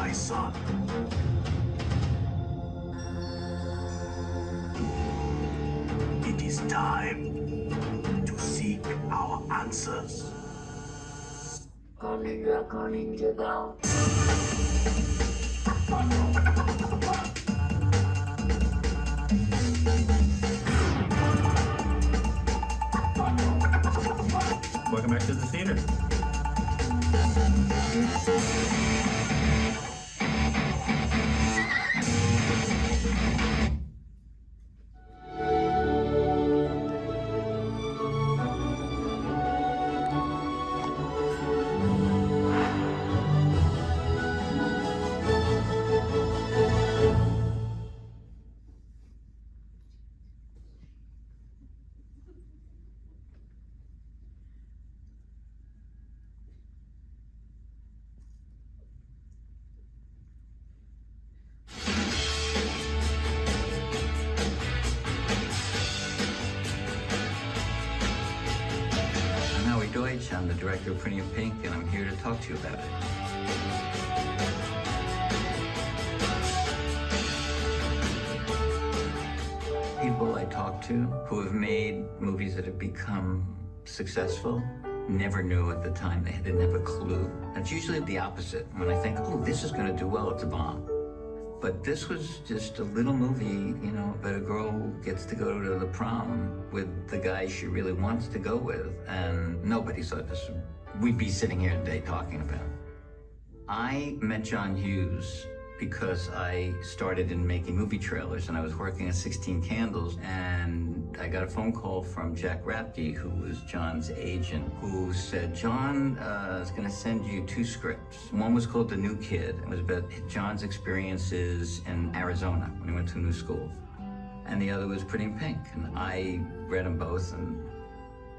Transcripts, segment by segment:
my son. It is time to seek our answers. Welcome back to the theater. I'm the director of Pretty in Pink, and I'm here to talk to you about it. People I talk to who have made movies that have become successful never knew at the time. They didn't have a clue. It's usually the opposite. When I think, oh, this is going to do well, it's a bomb. But this was just a little movie, you know, about a girl who gets to go to the prom with the guy she really wants to go with, and nobody thought this we'd be sitting here today talking about. I met John Hughes because I started in making movie trailers, and I was working at 16 Candles, and I got a phone call from Jack Rapke, who was John's agent, who said, John is gonna send you 2 scripts. One was called The New Kid. It was about John's experiences in Arizona when he went to a new school. And the other was Pretty in Pink, and I read them both, and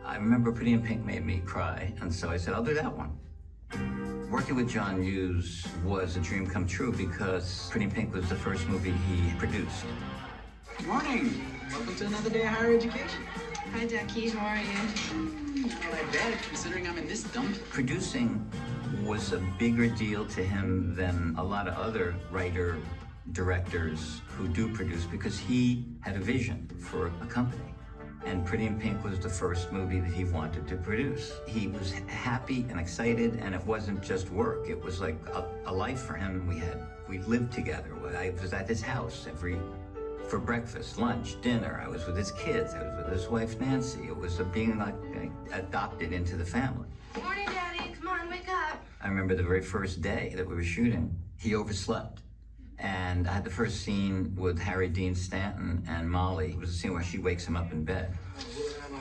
I remember Pretty in Pink made me cry, and so I said, I'll do that one. Working with John Hughes was a dream come true because Pretty in Pink was the first movie he produced. Good morning. Welcome to another day of higher education. Hi, Ducky. How are you? Not that bad, considering I'm in this dump. Producing was a bigger deal to him than a lot of other directors who do produce, because he had a vision for a company. And Pretty in Pink was the first movie that he wanted to produce. He was happy and excited, and it wasn't just work. It was like a life for him. We lived together. I was at his house for breakfast, lunch, dinner. I was with his kids. I was with his wife, Nancy. It was being like adopted into the family. Morning, Daddy. Come on, wake up. I remember the very first day that we were shooting, he overslept. And I had the first scene with Harry Dean Stanton and Molly. It was a scene where she wakes him up in bed. Where am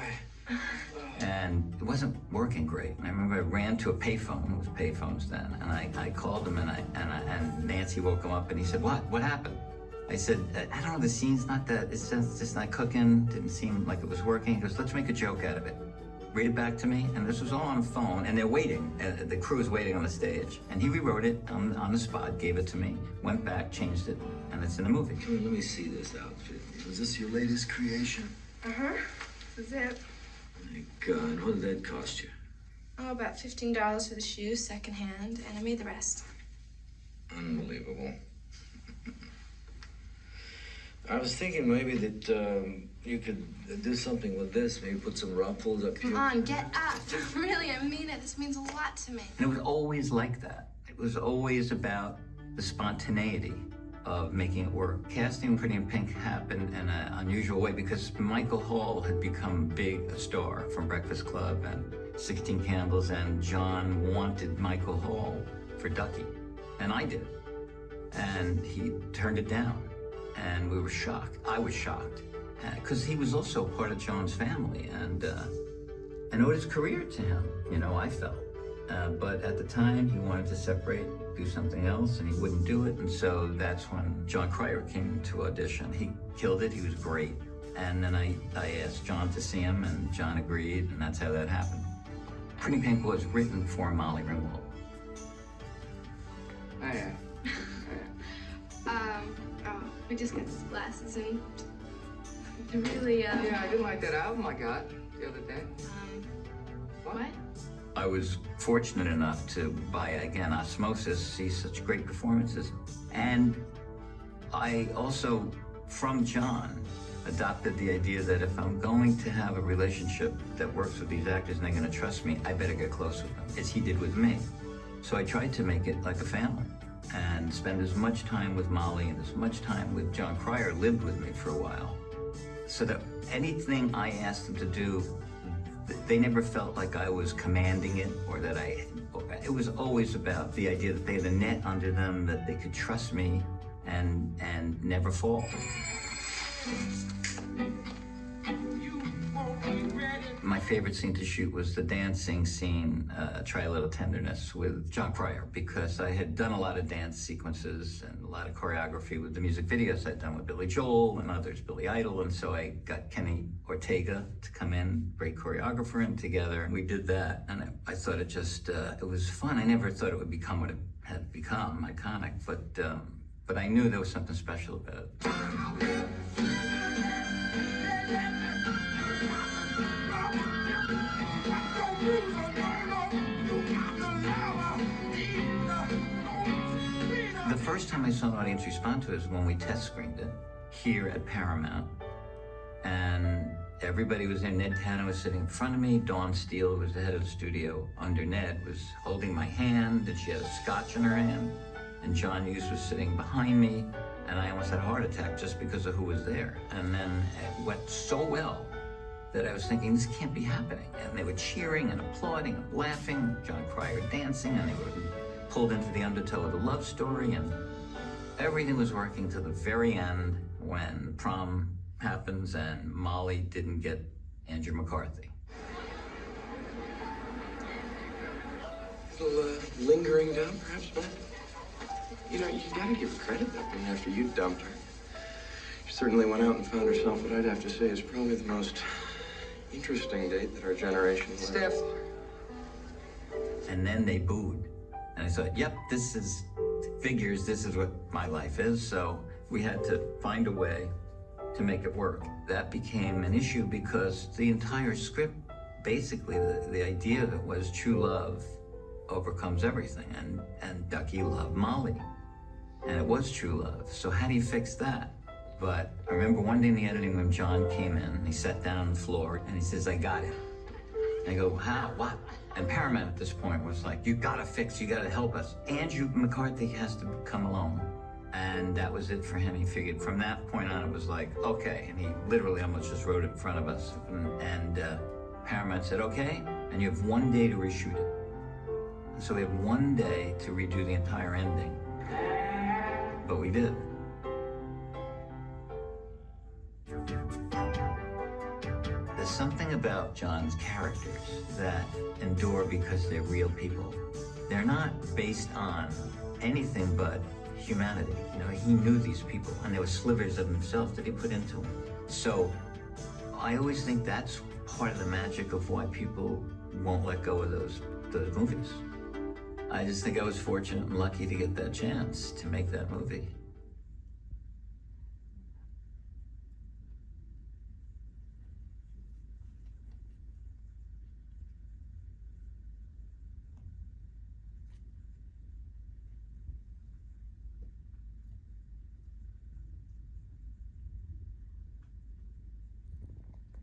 I? And it wasn't working great. And I remember I ran to a payphone. It was payphones then. And I called him, and Nancy woke him up, and he said, What happened? I said, I don't know, the scene's not that, it's just not cooking. Didn't seem like it was working. He goes, let's make a joke out of it. Read it back to me, and this was all on a phone, and they're waiting. The crew is waiting on the stage. And he rewrote it on the spot, gave it to me, went back, changed it, and it's in the movie. Let me see this outfit. Was this your latest creation? Uh-huh. This is it. My God, what did that cost you? Oh, about $15 for the shoes, secondhand, and I made the rest. Unbelievable. I was thinking maybe that you could do something with this. Maybe put some ruffles up here. Come on, get up. Really, I mean it. This means a lot to me. And it was always like that. It was always about the spontaneity of making it work. Casting Pretty in Pink happened in an unusual way because Michael Hall had become a star from Breakfast Club and 16 Candles, and John wanted Michael Hall for Ducky, and I did. And he turned it down. And we were shocked. I was shocked, because he was also part of John's family, and owed his career to him, you know, I felt. But at the time, he wanted to separate, do something else, and he wouldn't do it, and so that's when John Cryer came to audition. He killed it, he was great. And then I asked John to see him, and John agreed, and that's how that happened. Pretty Pink was written for Molly Ringwald. Oh, yeah. We just got these glasses, and really, Yeah, I didn't like that album I got the other day. What? I was fortunate enough to, by, again, osmosis, see such great performances. And I also, from John, adopted the idea that if I'm going to have a relationship that works with these actors and they're going to trust me, I better get close with them, as he did with me. So I tried to make it like a family and spend as much time with Molly and as much time with John Cryer, lived with me for a while, so that anything I asked them to do, they never felt like I was commanding it or that it was always about the idea that they had a net under them, that they could trust me and never fall. My favorite scene to shoot was the dancing scene, Try a Little Tenderness, with John Cryer, because I had done a lot of dance sequences and a lot of choreography with the music videos I'd done with Billy Joel and others, Billy Idol, and so I got Kenny Ortega to come in, great choreographer, and together we did that, and I thought it just, it was fun. I never thought it would become what it had become, iconic, but I knew there was something special about it. The first time I saw an audience respond to it was when we test screened it here at Paramount, and everybody was there. Ned Tanner was sitting in front of me. Dawn Steele, who was the head of the studio under Ned, was holding my hand, and she had a scotch in her hand, and John Hughes was sitting behind me, and I almost had a heart attack just because of who was there. And then it went so well that I was thinking, this can't be happening. And they were cheering and applauding and laughing, John Cryer dancing, and they were pulled into the undertow of the love story, and everything was working to the very end when prom happens and Molly didn't get Andrew McCarthy. A little lingering dump, perhaps, Matt? You know, you gotta give her credit, though. I mean, after you dumped her, she certainly went out and found herself what I'd have to say is probably the most interesting date that our generation will Steph. And then they booed. And I thought, yep, this is figures, this is what my life is. So we had to find a way to make it work. That became an issue because the entire script, basically, the idea of it was true love overcomes everything. And Ducky loved Molly. And it was true love. So how do you fix that? But I remember one day in the editing room, John came in, he sat down on the floor, and he says, I got it. And I go, how, what? And Paramount at this point was like, you gotta fix, you gotta help us. Andrew McCarthy has to come alone. And that was it for him. He figured from that point on, it was like, okay. And he literally almost just wrote it in front of us. And Paramount said, okay, and you have 1 day to reshoot it. And so we have 1 day to redo the entire ending. But we did. There's something about John's characters that endure because they're real people. They're not based on anything but humanity. You know, he knew these people, and there were slivers of himself that he put into them. So I always think that's part of the magic of why people won't let go of those movies. I just think I was fortunate and lucky to get that chance to make that movie.